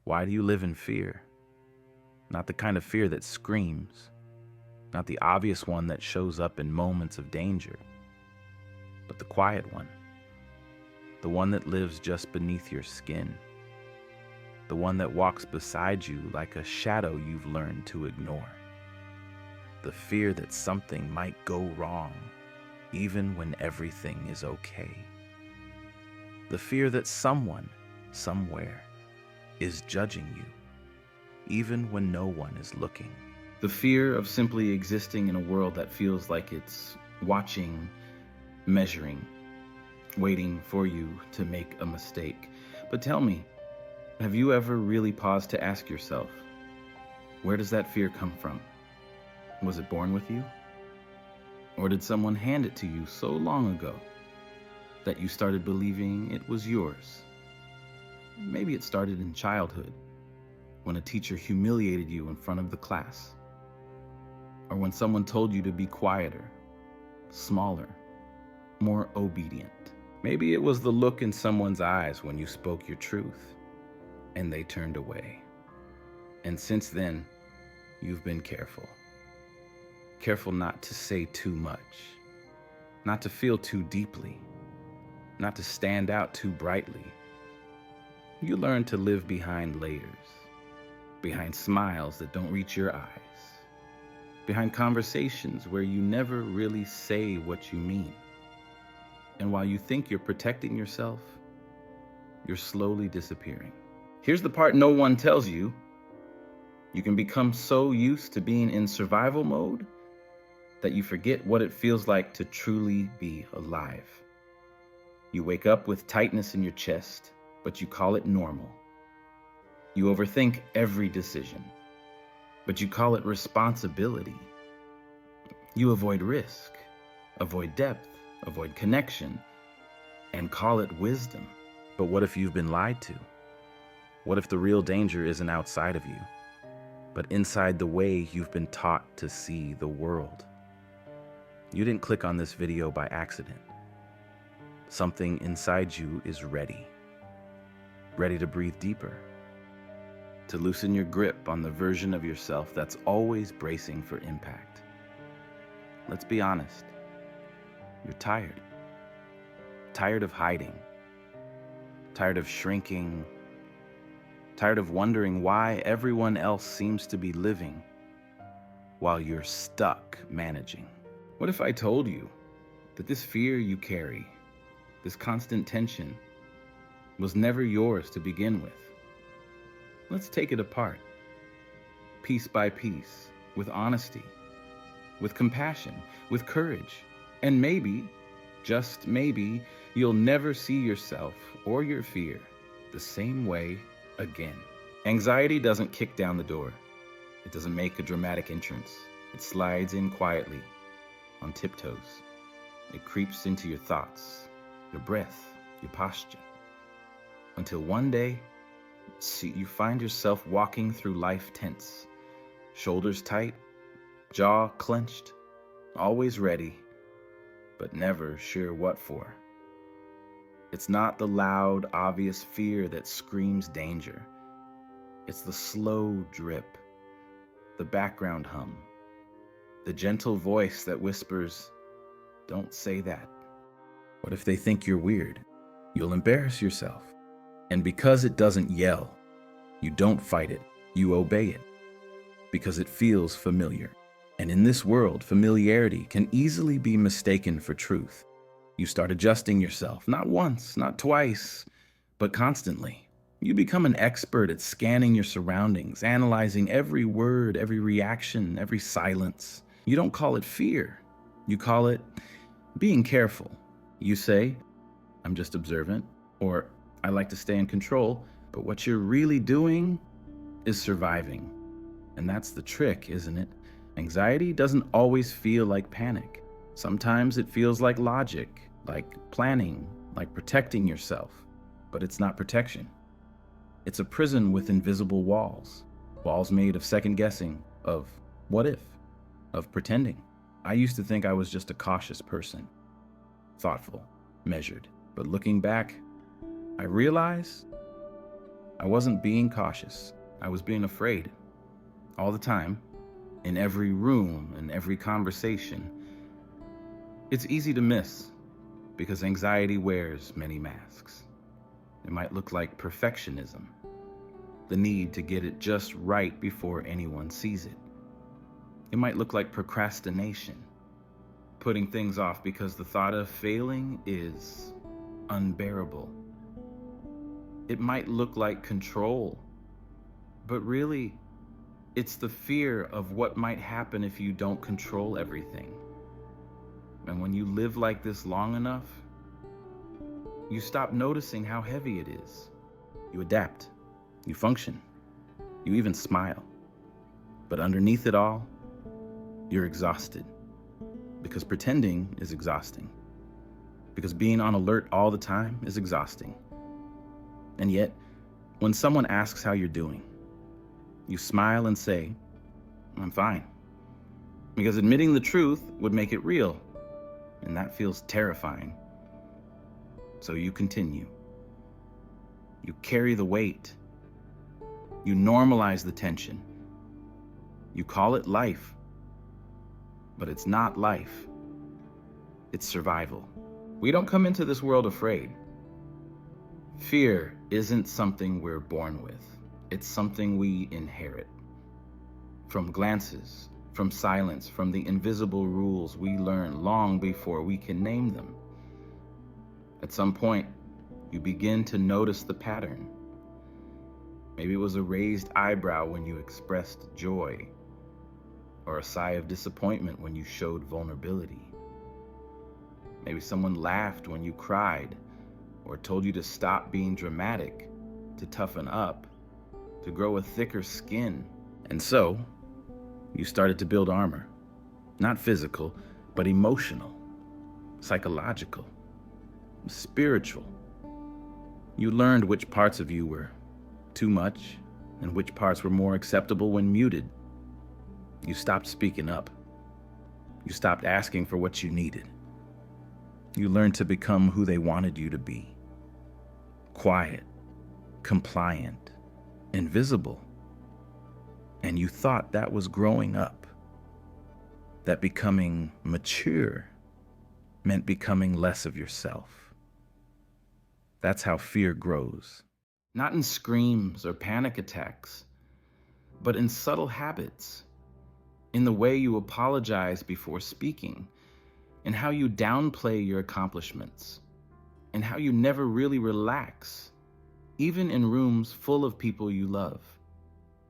Why do you live in fear? Not the kind of fear that screams, not the obvious one that shows up in moments of danger, but the quiet one, the one that lives just beneath your skin, the one that walks beside you like a shadow you've learned to ignore. The fear that something might go wrong, even when everything is okay. The fear that someone, somewhere, is judging you, even when no one is looking. The fear of simply existing in a world that feels like it's watching, measuring, waiting for you to make a mistake. But tell me, have you ever really paused to ask yourself, where does that fear come from? Was it born with you? Or did someone hand it to you so long ago that you started believing it was yours? Maybe it started in childhood, when a teacher humiliated you in front of the class, or when someone told you to be quieter, smaller, more obedient. Maybe it was the look in someone's eyes when you spoke your truth, and they turned away. And since then, you've been careful. Careful not to say too much, not to feel too deeply, not to stand out too brightly. You learn to live behind layers, behind smiles that don't reach your eyes, behind conversations where you never really say what you mean. And while you think you're protecting yourself, you're slowly disappearing. Here's the part no one tells you. You can become so used to being in survival mode that you forget what it feels like to truly be alive. You wake up with tightness in your chest, but you call it normal. You overthink every decision, but you call it responsibility. You avoid risk, avoid depth, avoid connection, and call it wisdom. But what if you've been lied to? What if the real danger isn't outside of you, but inside the way you've been taught to see the world? You didn't click on this video by accident. Something inside you is ready to breathe deeper, to loosen your grip on the version of yourself that's always bracing for impact. Let's be honest, you're tired. Tired of hiding, tired of shrinking, tired of wondering why everyone else seems to be living while you're stuck managing. What if I told you that this fear you carry, this constant tension, was never yours to begin with? Let's take it apart, piece by piece, with honesty, with compassion, with courage, and maybe, just maybe, you'll never see yourself or your fear the same way again. Anxiety doesn't kick down the door. It doesn't make a dramatic entrance. It slides in quietly, on tiptoes. It creeps into your thoughts, your breath, your posture, until one day, you find yourself walking through life tense, shoulders tight, jaw clenched, always ready, but never sure what for. It's not the loud, obvious fear that screams danger. It's the slow drip, the background hum, the gentle voice that whispers, "Don't say that." What if they think you're weird? You'll embarrass yourself. And because it doesn't yell, you don't fight it, you obey it. Because it feels familiar. And in this world, familiarity can easily be mistaken for truth. You start adjusting yourself, not once, not twice, but constantly. You become an expert at scanning your surroundings, analyzing every word, every reaction, every silence. You don't call it fear. You call it being careful. You say, "I'm just observant," or "I like to stay in control," but what you're really doing is surviving. And that's the trick, isn't it? Anxiety doesn't always feel like panic. Sometimes it feels like logic, like planning, like protecting yourself. But it's not protection. It's a prison with invisible walls. Walls made of second guessing, of what if, of pretending. I used to think I was just a cautious person, thoughtful, measured. But looking back, I realized I wasn't being cautious. I was being afraid. All the time, in every room, in every conversation. It's easy to miss because anxiety wears many masks. It might look like perfectionism, the need to get it just right before anyone sees it. It might look like procrastination, putting things off because the thought of failing is unbearable. It might look like control, but really, it's the fear of what might happen if you don't control everything. And when you live like this long enough, you stop noticing how heavy it is. You adapt, you function, you even smile. But underneath it all, you're exhausted. Because pretending is exhausting. Because being on alert all the time is exhausting. And yet, when someone asks how you're doing, you smile and say, "I'm fine." Because admitting the truth would make it real, and that feels terrifying. So you continue. You carry the weight. You normalize the tension. You call it life. But it's not life. It's survival. We don't come into this world afraid. Fear isn't something we're born with. It's something we inherit. From glances, from silence, from the invisible rules we learn long before we can name them. At some point, you begin to notice the pattern. Maybe it was a raised eyebrow when you expressed joy, or a sigh of disappointment when you showed vulnerability. Maybe someone laughed when you cried, or told you to stop being dramatic, to toughen up, to grow a thicker skin. And so, you started to build armor. Not physical, but emotional, psychological, spiritual. You learned which parts of you were too much and which parts were more acceptable when muted. You stopped speaking up. You stopped asking for what you needed. You learned to become who they wanted you to be. Quiet, compliant, invisible. And you thought that was growing up. That becoming mature meant becoming less of yourself. That's how fear grows. Not in screams or panic attacks, but in subtle habits. In the way you apologize before speaking, in how you downplay your accomplishments, and how you never really relax, even in rooms full of people you love.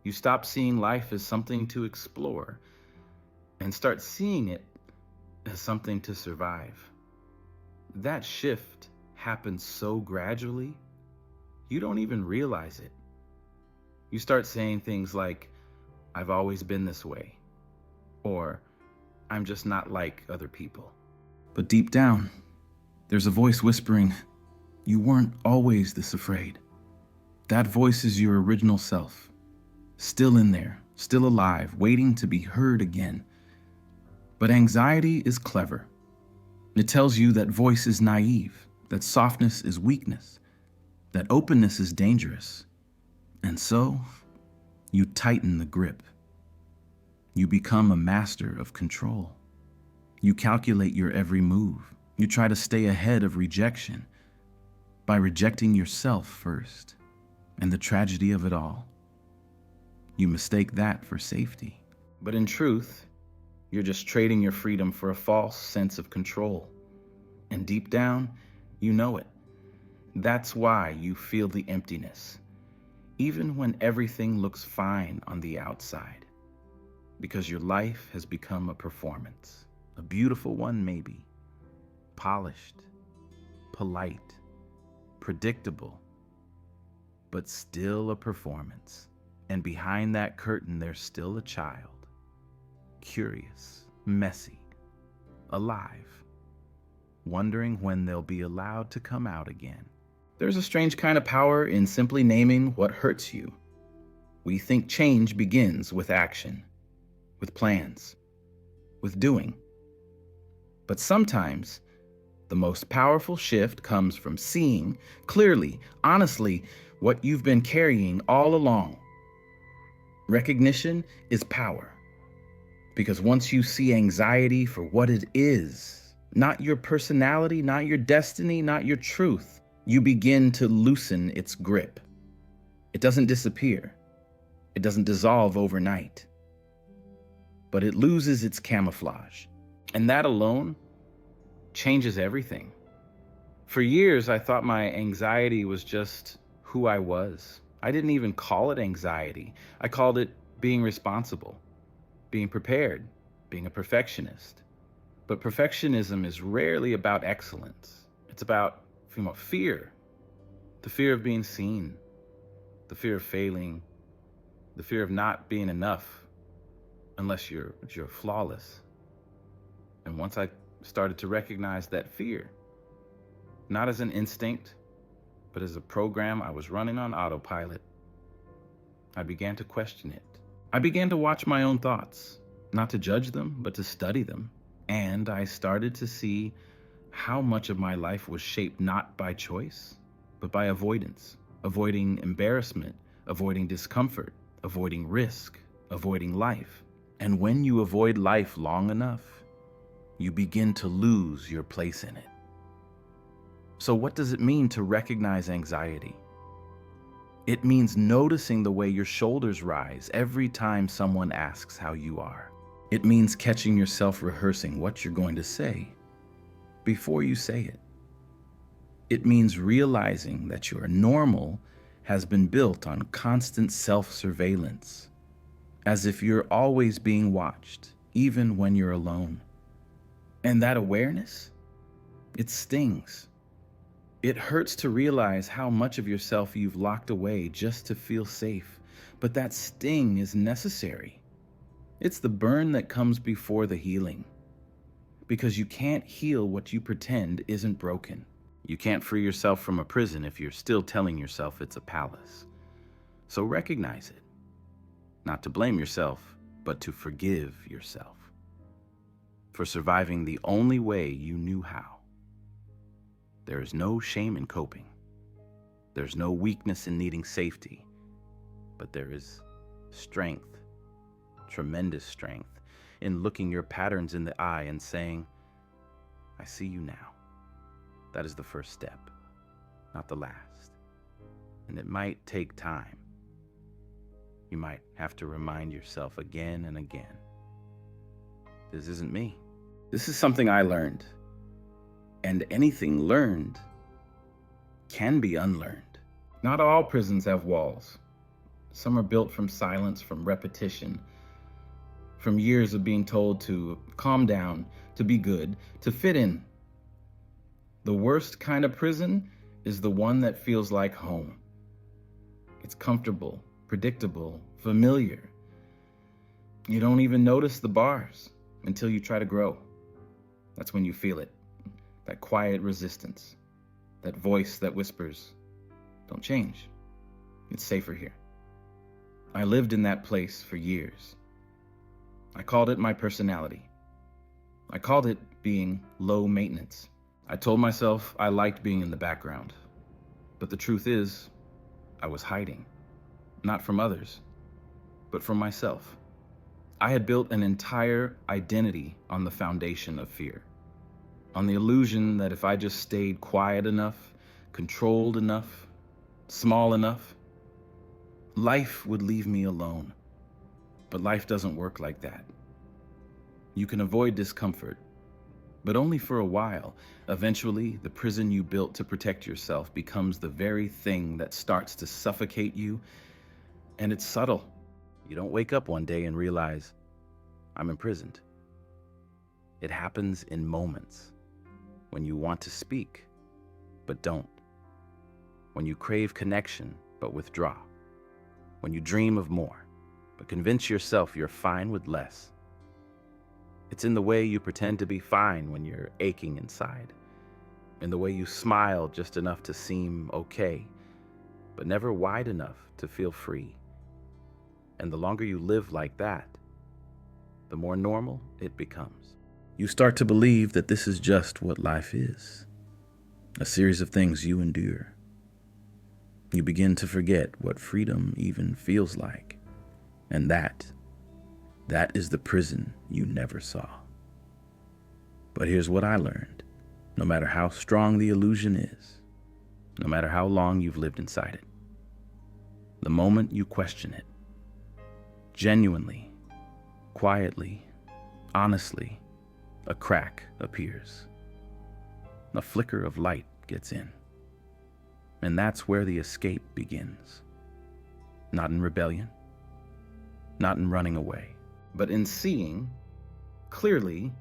You stop seeing life as something to explore and start seeing it as something to survive. That shift happens so gradually, you don't even realize it. You start saying things like, "I've always been this way," or "I'm just not like other people." But deep down, there's a voice whispering, "You weren't always this afraid." That voice is your original self, still in there, still alive, waiting to be heard again. But anxiety is clever. It tells you that voice is naive, that softness is weakness, that openness is dangerous. And so, you tighten the grip. You become a master of control. You calculate your every move. You try to stay ahead of rejection by rejecting yourself first. And the tragedy of it all, you mistake that for safety. But in truth, you're just trading your freedom for a false sense of control. And deep down, you know it. That's why you feel the emptiness, even when everything looks fine on the outside. Because your life has become a performance. A beautiful one, maybe. Polished, polite, predictable, but still a performance. And behind that curtain, there's still a child. Curious, messy, alive, wondering when they'll be allowed to come out again. There's a strange kind of power in simply naming what hurts you. We think change begins with action, with plans, with doing. But sometimes, the most powerful shift comes from seeing clearly, honestly, what you've been carrying all along. Recognition is power. Because once you see anxiety for what it is, not your personality, not your destiny, not your truth, you begin to loosen its grip. It doesn't disappear. It doesn't dissolve overnight. But it loses its camouflage. And that alone changes everything. For years, I thought my anxiety was just who I was. I didn't even call it anxiety. I called it being responsible, being prepared, being a perfectionist. But perfectionism is rarely about excellence. It's about fear, the fear of being seen, the fear of failing, the fear of not being enough unless you're flawless. And once I started to recognize that fear, not as an instinct, but as a program I was running on autopilot, I began to question it. I began to watch my own thoughts, not to judge them, but to study them. And I started to see how much of my life was shaped not by choice, but by avoidance, avoiding embarrassment, avoiding discomfort, avoiding risk, avoiding life. And when you avoid life long enough, you begin to lose your place in it. So what does it mean to recognize anxiety? It means noticing the way your shoulders rise every time someone asks how you are. It means catching yourself rehearsing what you're going to say before you say it. It means realizing that your normal has been built on constant self-surveillance, as if you're always being watched, even when you're alone. And that awareness, it stings. It hurts to realize how much of yourself you've locked away just to feel safe, but that sting is necessary. It's the burn that comes before the healing, because you can't heal what you pretend isn't broken. You can't free yourself from a prison if you're still telling yourself it's a palace. So recognize it, not to blame yourself, but to forgive yourself for surviving the only way you knew how. There is no shame in coping. There's no weakness in needing safety, but there is strength, tremendous strength, in looking your patterns in the eye and saying, I see you now. That is the first step, not the last. And it might take time. You might have to remind yourself again and again. This isn't me. This is something I learned. And anything learned can be unlearned. Not all prisons have walls. Some are built from silence, from repetition, from years of being told to calm down, to be good, to fit in. The worst kind of prison is the one that feels like home. It's comfortable, predictable, familiar. You don't even notice the bars until you try to grow. That's when you feel it. That quiet resistance, that voice that whispers, don't change. It's safer here. I lived in that place for years. I called it my personality. I called it being low maintenance. I told myself I liked being in the background. But the truth is, I was hiding. Not from others, but from myself. I had built an entire identity on the foundation of fear. On the illusion that if I just stayed quiet enough, controlled enough, small enough, life would leave me alone. But life doesn't work like that. You can avoid discomfort, but only for a while. Eventually, the prison you built to protect yourself becomes the very thing that starts to suffocate you, and it's subtle. You don't wake up one day and realize, I'm imprisoned. It happens in moments. When you want to speak, but don't. When you crave connection, but withdraw. When you dream of more, but convince yourself you're fine with less. It's in the way you pretend to be fine when you're aching inside. In the way you smile just enough to seem okay, but never wide enough to feel free. And the longer you live like that, the more normal it becomes. You start to believe that this is just what life is, a series of things you endure. You begin to forget what freedom even feels like. And that is the prison you never saw. But here's what I learned. No matter how strong the illusion is, no matter how long you've lived inside it, the moment you question it, genuinely, quietly, honestly, a crack appears. A flicker of light gets in. And that's where the escape begins. Not in rebellion, not in running away, but in seeing clearly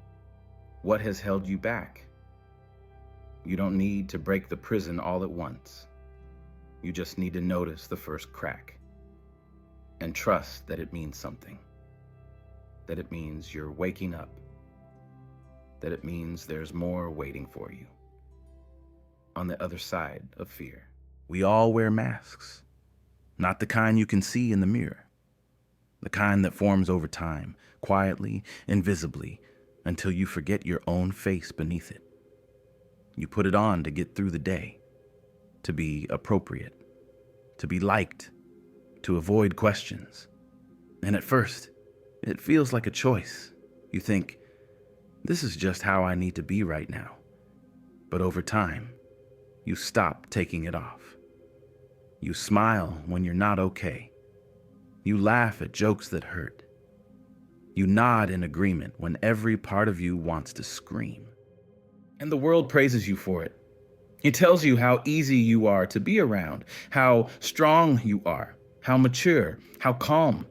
what has held you back. You don't need to break the prison all at once. You just need to notice the first crack and trust that it means something, that it means you're waking up, that it means there's more waiting for you on the other side of fear. We all wear masks, not the kind you can see in the mirror, the kind that forms over time, quietly, invisibly, until you forget your own face beneath it. You put it on to get through the day, to be appropriate, to be liked, to avoid questions. And at first, it feels like a choice. You think, this is just how I need to be right now. But over time, you stop taking it off. You smile when you're not okay. You laugh at jokes that hurt. You nod in agreement when every part of you wants to scream. And the world praises you for it. It tells you how easy you are to be around, how strong you are, how mature, how calm.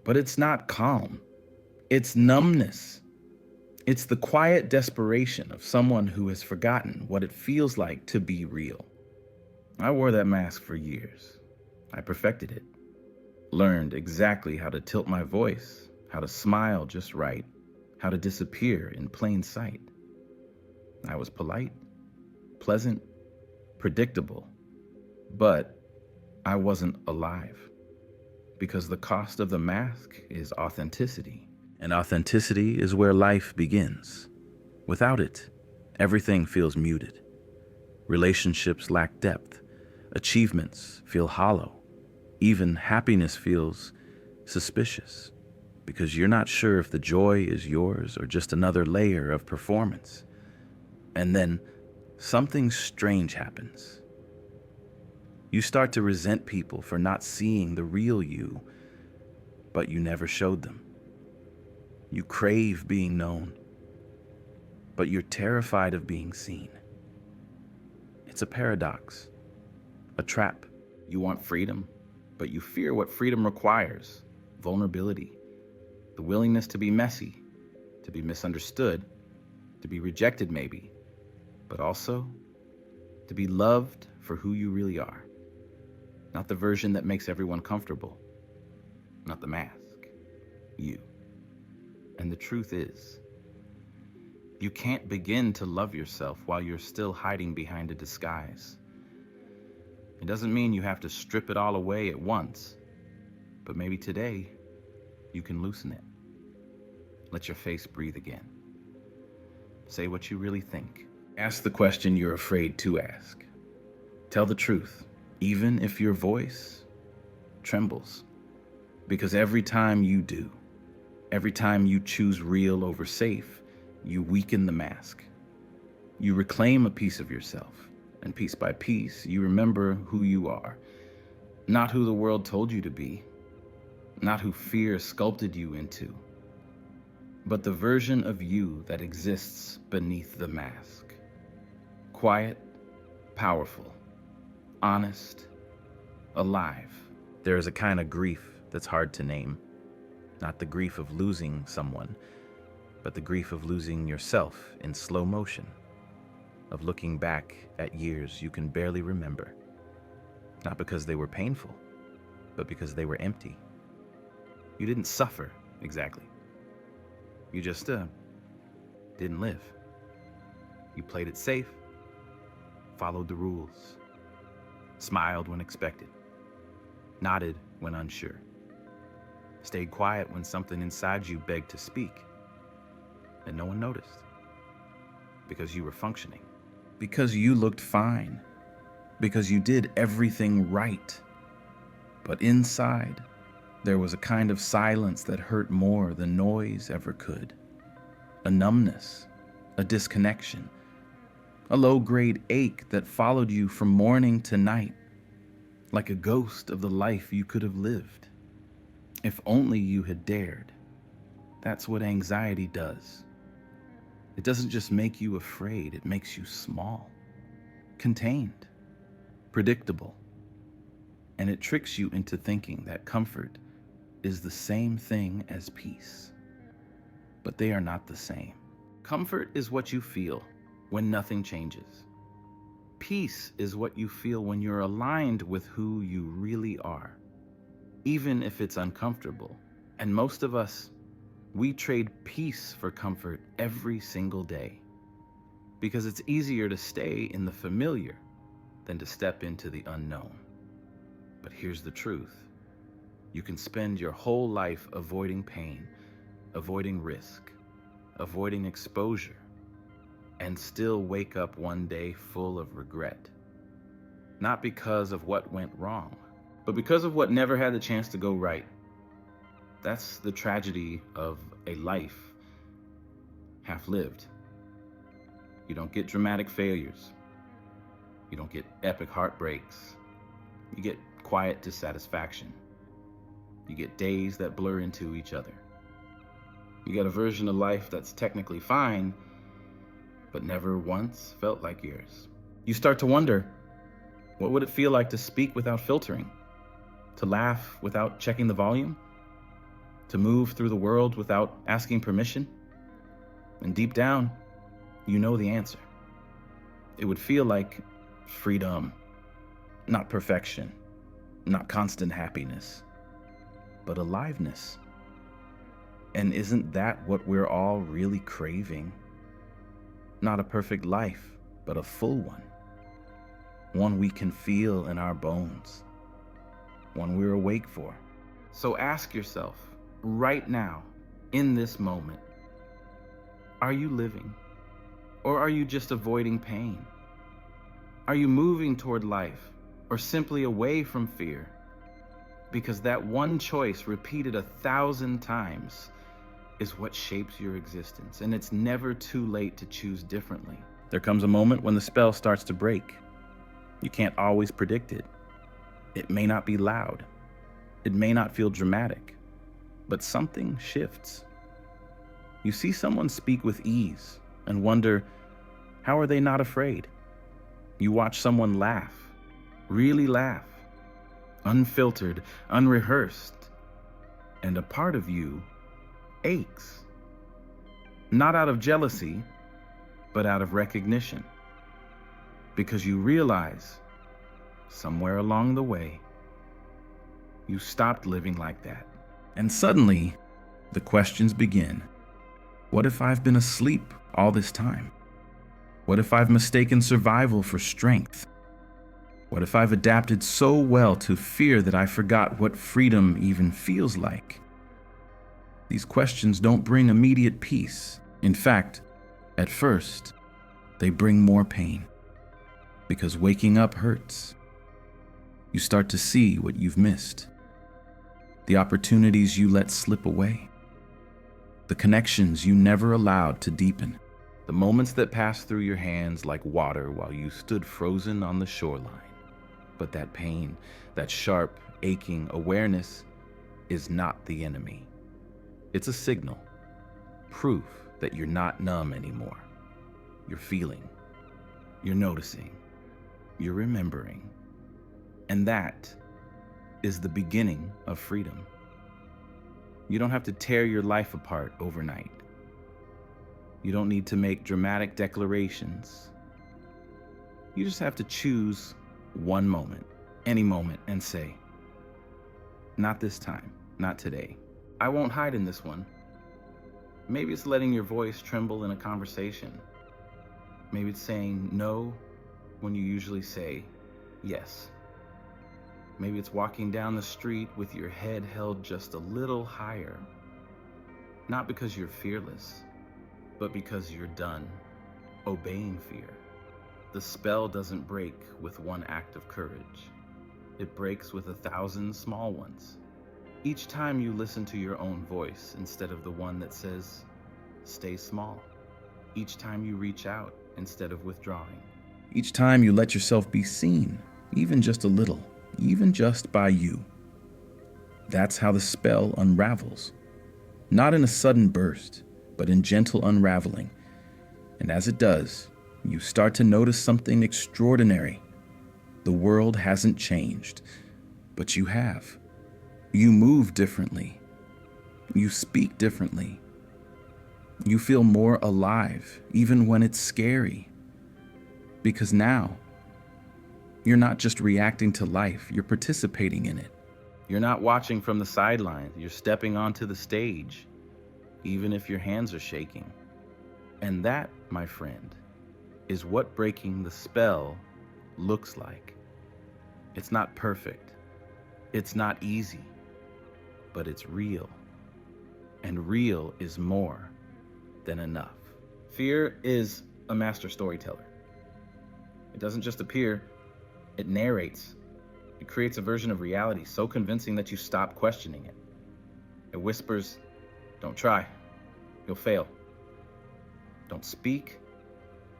But it's not calm. It's numbness. It's the quiet desperation of someone who has forgotten what it feels like to be real. I wore that mask for years. I perfected it. Learned exactly how to tilt my voice, how to smile just right, how to disappear in plain sight. I was polite, pleasant, predictable, but I wasn't alive. Because the cost of the mask is authenticity. And authenticity is where life begins. Without it, everything feels muted. Relationships lack depth. Achievements feel hollow. Even happiness feels suspicious because you're not sure if the joy is yours or just another layer of performance. And then something strange happens. You start to resent people for not seeing the real you, but you never showed them. You crave being known, but you're terrified of being seen. It's a paradox, a trap. You want freedom, but you fear what freedom requires: vulnerability, the willingness to be messy, to be misunderstood, to be rejected maybe, but also to be loved for who you really are. Not the version that makes everyone comfortable, not the mask, you. And the truth is, you can't begin to love yourself while you're still hiding behind a disguise. It doesn't mean you have to strip it all away at once, but maybe today you can loosen it. Let your face breathe again. Say what you really think. Ask the question you're afraid to ask. Tell the truth, even if your voice trembles. Because every time you do, every time you choose real over safe, you weaken the mask. You reclaim a piece of yourself, and piece by piece, you remember who you are. Not who the world told you to be, not who fear sculpted you into, but the version of you that exists beneath the mask. Quiet, powerful, honest, alive. There is a kind of grief that's hard to name. Not the grief of losing someone, but the grief of losing yourself in slow motion, of looking back at years you can barely remember. Not because they were painful, but because they were empty. You didn't suffer, exactly. You just, didn't live. You played it safe, followed the rules, smiled when expected, nodded when unsure, stayed quiet when something inside you begged to speak, and no one noticed. Because you were functioning. Because you looked fine. because you did everything right. But inside, there was a kind of silence that hurt more than noise ever could. A numbness, a disconnection, a low-grade ache that followed you from morning to night, like a ghost of the life you could have lived. If only you had dared. That's what anxiety does. It doesn't just make you afraid, it makes you small, contained, predictable. And it tricks you into thinking that comfort is the same thing as peace. But they are not the same. Comfort is what you feel when nothing changes. Peace is what you feel when you're aligned with who you really are, even if it's uncomfortable. And most of us, we trade peace for comfort every single day because it's easier to stay in the familiar than to step into the unknown. But here's the truth. You can spend your whole life avoiding pain, avoiding risk, avoiding exposure, and still wake up one day full of regret. Not because of what went wrong, but because of what never had the chance to go right. That's the tragedy of a life half lived. You don't get dramatic failures. You don't get epic heartbreaks. You get quiet dissatisfaction. You get days that blur into each other. You get a version of life that's technically fine, but never once felt like yours. You start to wonder, what would it feel like to speak without filtering? To laugh without checking the volume? To move through the world without asking permission? And deep down, you know the answer. It would feel like freedom, not perfection, not constant happiness, but aliveness. And isn't that what we're all really craving? Not a perfect life, but a full one. One we can feel in our bones. One we're awake for. So ask yourself, right now, in this moment, are you living? Or are you just avoiding pain? Are you moving toward life or simply away from fear? Because that one choice repeated 1,000 times is what shapes your existence, and it's never too late to choose differently. There comes a moment when the spell starts to break. You can't always predict it. It may not be loud. It may not feel dramatic, but something shifts. You see someone speak with ease and wonder, how are they not afraid? You watch someone laugh, really laugh, unfiltered, unrehearsed, and a part of you aches. Not out of jealousy, but out of recognition. Because you realize, somewhere along the way, you stopped living like that. And suddenly, the questions begin. What if I've been asleep all this time? What if I've mistaken survival for strength? What if I've adapted so well to fear that I forgot what freedom even feels like? These questions don't bring immediate peace. In fact, at first, they bring more pain. Because waking up hurts. You start to see what you've missed. The opportunities you let slip away. The connections you never allowed to deepen. The moments that passed through your hands like water while you stood frozen on the shoreline. But that pain, that sharp, aching awareness is not the enemy. It's a signal, proof that you're not numb anymore. You're feeling, you're noticing, you're remembering. And that is the beginning of freedom. You don't have to tear your life apart overnight. You don't need to make dramatic declarations. You just have to choose one moment, any moment, and say, not this time, not today. I won't hide in this one. Maybe it's letting your voice tremble in a conversation. Maybe it's saying no when you usually say yes. Maybe it's walking down the street with your head held just a little higher. Not because you're fearless, but because you're done obeying fear. The spell doesn't break with one act of courage. It breaks with 1,000 small ones. Each time you listen to your own voice instead of the one that says, stay small. Each time you reach out instead of withdrawing. Each time you let yourself be seen, even just a little, even just by you. That's how the spell unravels. Not in a sudden burst, but in gentle unraveling. And as it does, you start to notice something extraordinary. The world hasn't changed, but you have. You move differently. You speak differently. You feel more alive, even when it's scary. Because now, you're not just reacting to life, you're participating in it. You're not watching from the sidelines, you're stepping onto the stage, even if your hands are shaking. And that, my friend, is what breaking the spell looks like. It's not perfect. It's not easy. But it's real. And real is more than enough. Fear is a master storyteller. It doesn't just appear, it narrates. It creates a version of reality so convincing that you stop questioning it. It whispers, don't try, you'll fail. Don't speak,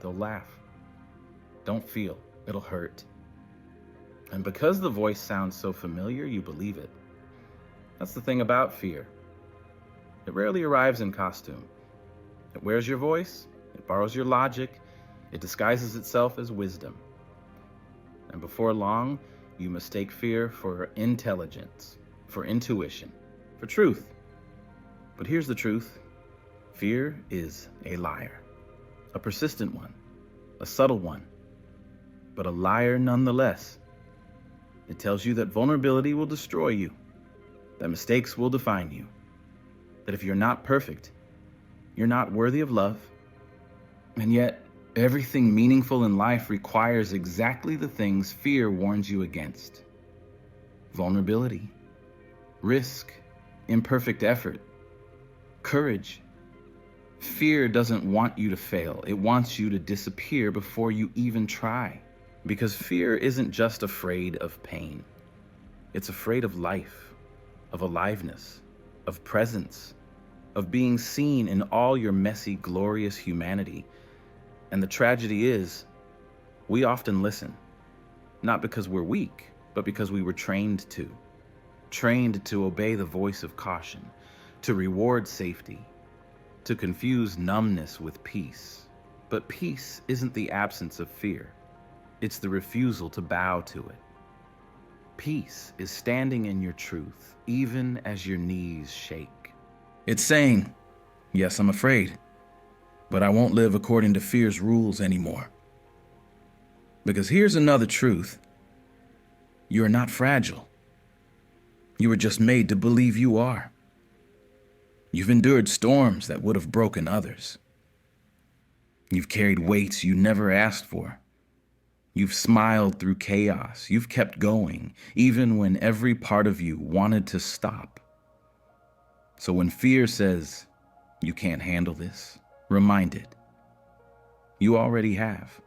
they'll laugh. Don't feel, it'll hurt. And because the voice sounds so familiar, you believe it. That's the thing about fear. It rarely arrives in costume. It wears your voice, it borrows your logic, it disguises itself as wisdom. And before long, you mistake fear for intelligence, for intuition, for truth. But here's the truth. Fear is a liar. A persistent one, a subtle one, but a liar nonetheless. It tells you that vulnerability will destroy you, that mistakes will define you, that if you're not perfect, you're not worthy of love. And yet, everything meaningful in life requires exactly the things fear warns you against. Vulnerability, risk, imperfect effort, courage. Fear doesn't want you to fail. It wants you to disappear before you even try. Because fear isn't just afraid of pain. It's afraid of life, of aliveness, of presence, of being seen in all your messy, glorious humanity. And the tragedy is, we often listen, not because we're weak, but because we were trained to obey the voice of caution, to reward safety, to confuse numbness with peace. But peace isn't the absence of fear. It's the refusal to bow to it. Peace is standing in your truth, even as your knees shake. It's saying, yes, I'm afraid, but I won't live according to fear's rules anymore. Because here's another truth. You are not fragile. You were just made to believe you are. You've endured storms that would have broken others. You've carried weights you never asked for. You've smiled through chaos. You've kept going, even when every part of you wanted to stop. So when fear says, you can't handle this, remind it. You already have.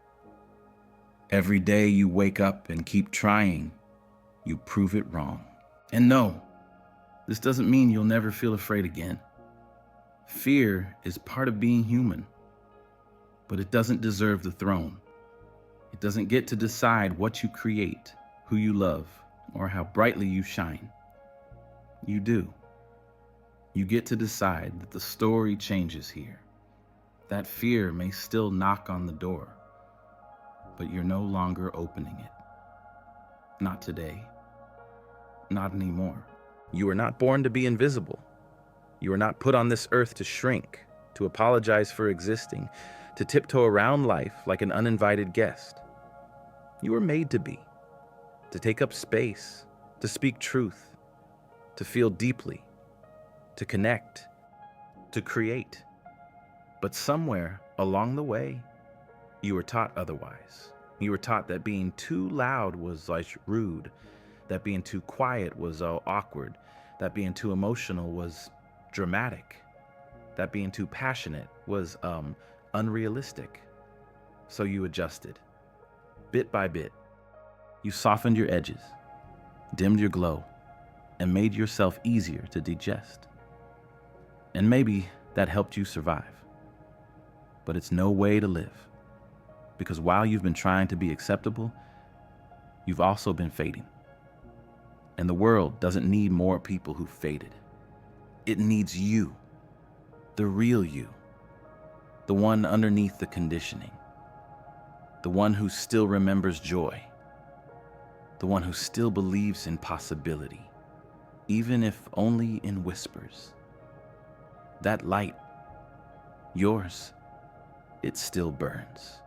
Every day you wake up and keep trying, you prove it wrong. And no, this doesn't mean you'll never feel afraid again. Fear is part of being human, but it doesn't deserve the throne. It doesn't get to decide what you create, who you love, or how brightly you shine. You do. You get to decide that the story changes here. That fear may still knock on the door, but you're no longer opening it. Not today. Not anymore. You are not born to be invisible. You are not put on this earth to shrink, to apologize for existing, to tiptoe around life like an uninvited guest. You were made to be, to take up space, to speak truth, to feel deeply, to connect, to create. But somewhere along the way, you were taught otherwise. You were taught that being too loud was like rude, that being too quiet was awkward, that being too emotional was dramatic, that being too passionate was unrealistic. So you adjusted. Bit by bit, you softened your edges, dimmed your glow, and made yourself easier to digest. And maybe that helped you survive. But it's no way to live, because while you've been trying to be acceptable, you've also been fading. And the world doesn't need more people who faded. It needs you, the real you, the one underneath the conditioning, the one who still remembers joy, the one who still believes in possibility, even if only in whispers. That light, yours, it still burns,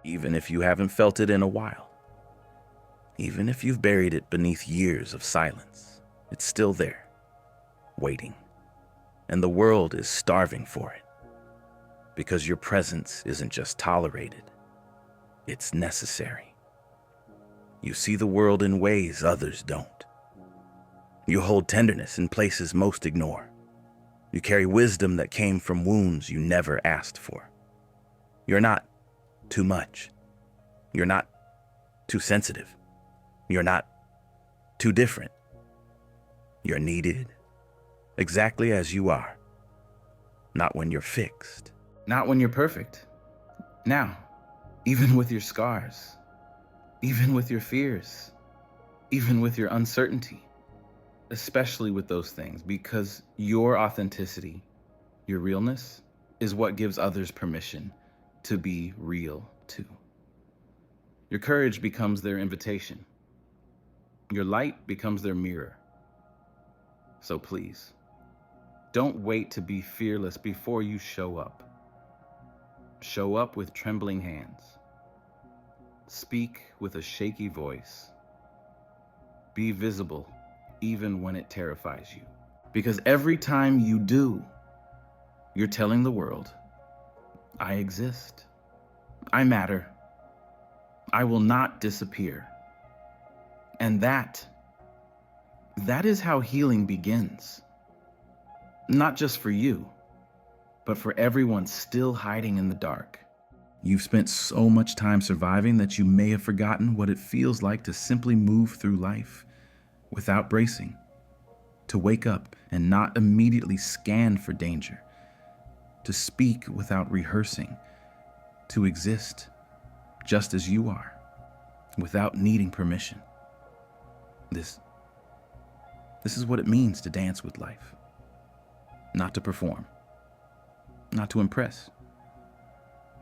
even if you haven't felt it in a while. Even if you've buried it beneath years of silence, it's still there, waiting. And the world is starving for it, because your presence isn't just tolerated, it's necessary. You see the world in ways others don't. You hold tenderness in places most ignore. You carry wisdom that came from wounds you never asked for. You're not too much. You're not too sensitive. You're not too different. You're needed exactly as you are. Not when you're fixed. Not when you're perfect. Now, even with your scars, even with your fears, even with your uncertainty, especially with those things, because your authenticity, your realness, is what gives others permission to be real too. Your courage becomes their invitation. Your light becomes their mirror. So please, don't wait to be fearless before you show up. Show up with trembling hands. Speak with a shaky voice. Be visible even when it terrifies you. Because every time you do, you're telling the world, I exist. I matter. I will not disappear. And that is how healing begins. Not just for you, but for everyone still hiding in the dark. You've spent so much time surviving that you may have forgotten what it feels like to simply move through life without bracing, to wake up and not immediately scan for danger, to speak without rehearsing, to exist just as you are, without needing permission. This is what it means to dance with life. Not to perform, not to impress,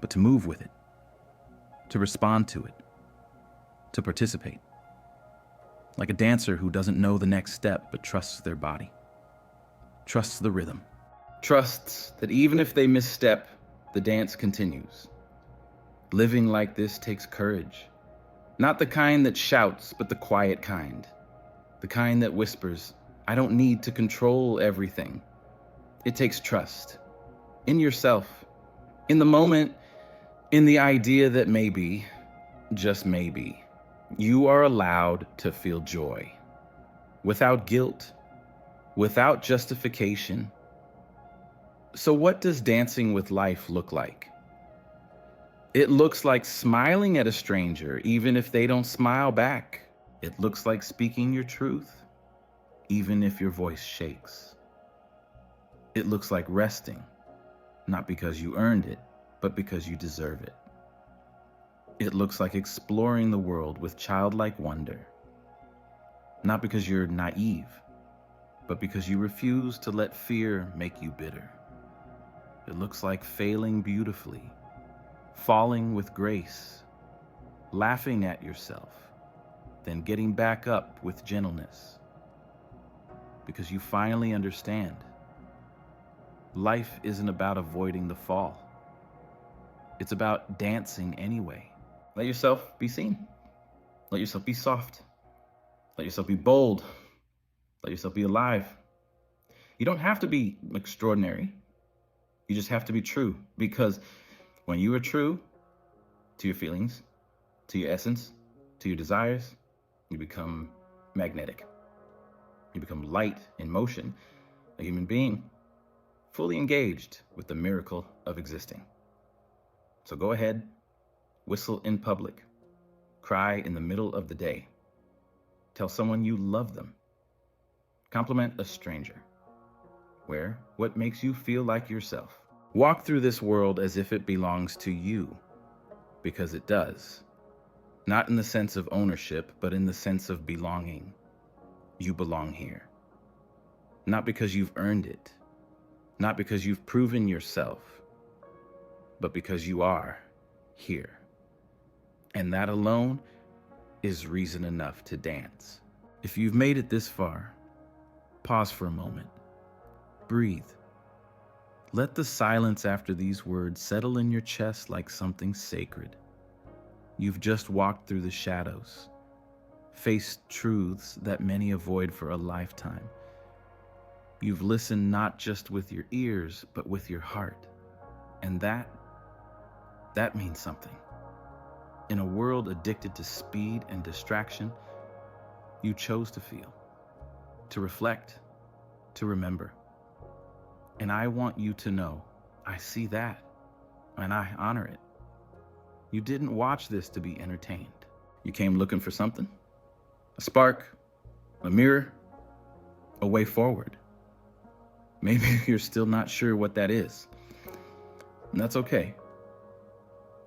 but to move with it, to respond to it, to participate. Like a dancer who doesn't know the next step but trusts their body, trusts the rhythm, trusts that even if they misstep, the dance continues. Living like this takes courage. Not the kind that shouts, but the quiet kind. The kind that whispers, I don't need to control everything. It takes trust in yourself, in the moment, in the idea that maybe, just maybe, you are allowed to feel joy without guilt, without justification. So what does dancing with life look like? It looks like smiling at a stranger, even if they don't smile back. It looks like speaking your truth, even if your voice shakes. It looks like resting, not because you earned it, but because you deserve it. It looks like exploring the world with childlike wonder, not because you're naive, but because you refuse to let fear make you bitter. It looks like failing beautifully, falling with grace, laughing at yourself, then getting back up with gentleness, because you finally understand. Life isn't about avoiding the fall. It's about dancing anyway. Let yourself be seen. Let yourself be soft. Let yourself be bold. Let yourself be alive. You don't have to be extraordinary. You just have to be true, because when you are true to your feelings, to your essence, to your desires, you become magnetic. You become light in motion, a human being, fully engaged with the miracle of existing. So go ahead, whistle in public, Cry in the middle of the day. Tell someone you love them. Compliment a stranger. Wear what makes you feel like yourself. Walk through this world as if it belongs to you, because it does. Not in the sense of ownership, but in the sense of belonging. You belong here. Not because you've earned it, not because you've proven yourself, but because you are here. And that alone is reason enough to dance. If you've made it this far, pause for a moment. Breathe. Let the silence after these words settle in your chest like something sacred. You've just walked through the shadows, faced truths that many avoid for a lifetime. You've listened not just with your ears, but with your heart. And that means something. In a world addicted to speed and distraction, you chose to feel, to reflect, to remember. And I want you to know, I see that, and I honor it. You didn't watch this to be entertained. You came looking for something, a spark, a mirror, a way forward. Maybe you're still not sure what that is, and that's okay.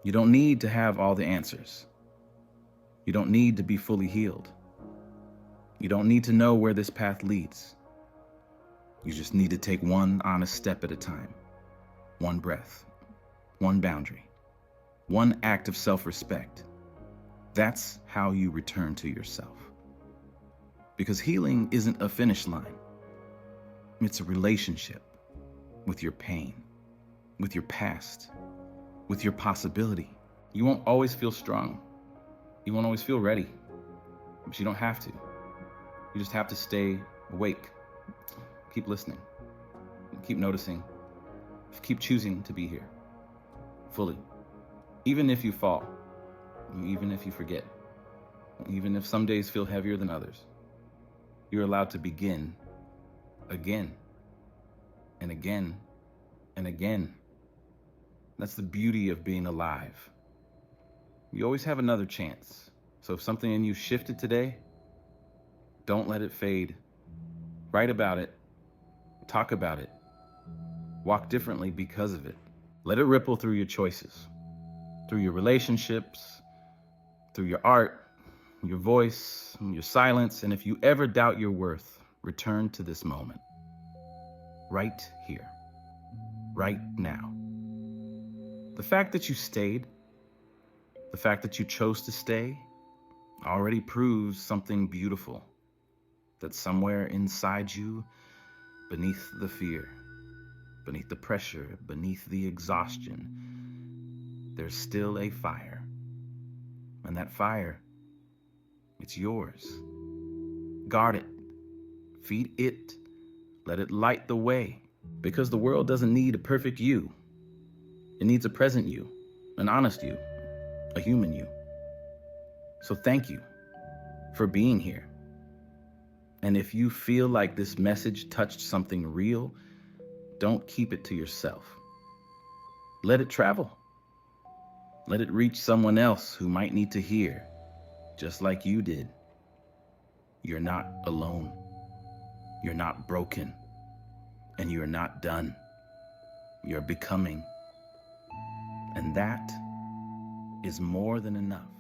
You don't need to have all the answers. You don't need to be fully healed. You don't need to know where this path leads. You just need to take one honest step at a time, one breath, one boundary, one act of self-respect. That's how you return to yourself. Because healing isn't a finish line. It's a relationship with your pain, with your past, with your possibility. You won't always feel strong. You won't always feel ready, but you don't have to. You just have to stay awake. Keep listening. Keep noticing. Keep choosing to be here fully. Even if you fall, even if you forget, even if some days feel heavier than others, you're allowed to begin again and again and again. That's the beauty of being alive. You always have another chance. So if something in you shifted today, don't let it fade. Write about it. Talk about it. Walk differently because of it. Let it ripple through your choices, through your relationships, through your art, your voice, your silence. And if you ever doubt your worth, return to this moment. Right here. Right now. The fact that you stayed, the fact that you chose to stay, already proves something beautiful. That somewhere inside you, beneath the fear, beneath the pressure, beneath the exhaustion, there's still a fire. And that fire, it's yours. Guard it. Feed it. Let it light the way. Because the world doesn't need a perfect you. It needs a present you, an honest you, a human you. So thank you for being here. And if you feel like this message touched something real, don't keep it to yourself. Let it travel. Let it reach someone else who might need to hear, just like you did. You're not alone. You're not broken. And you're not done. You're becoming. And that is more than enough.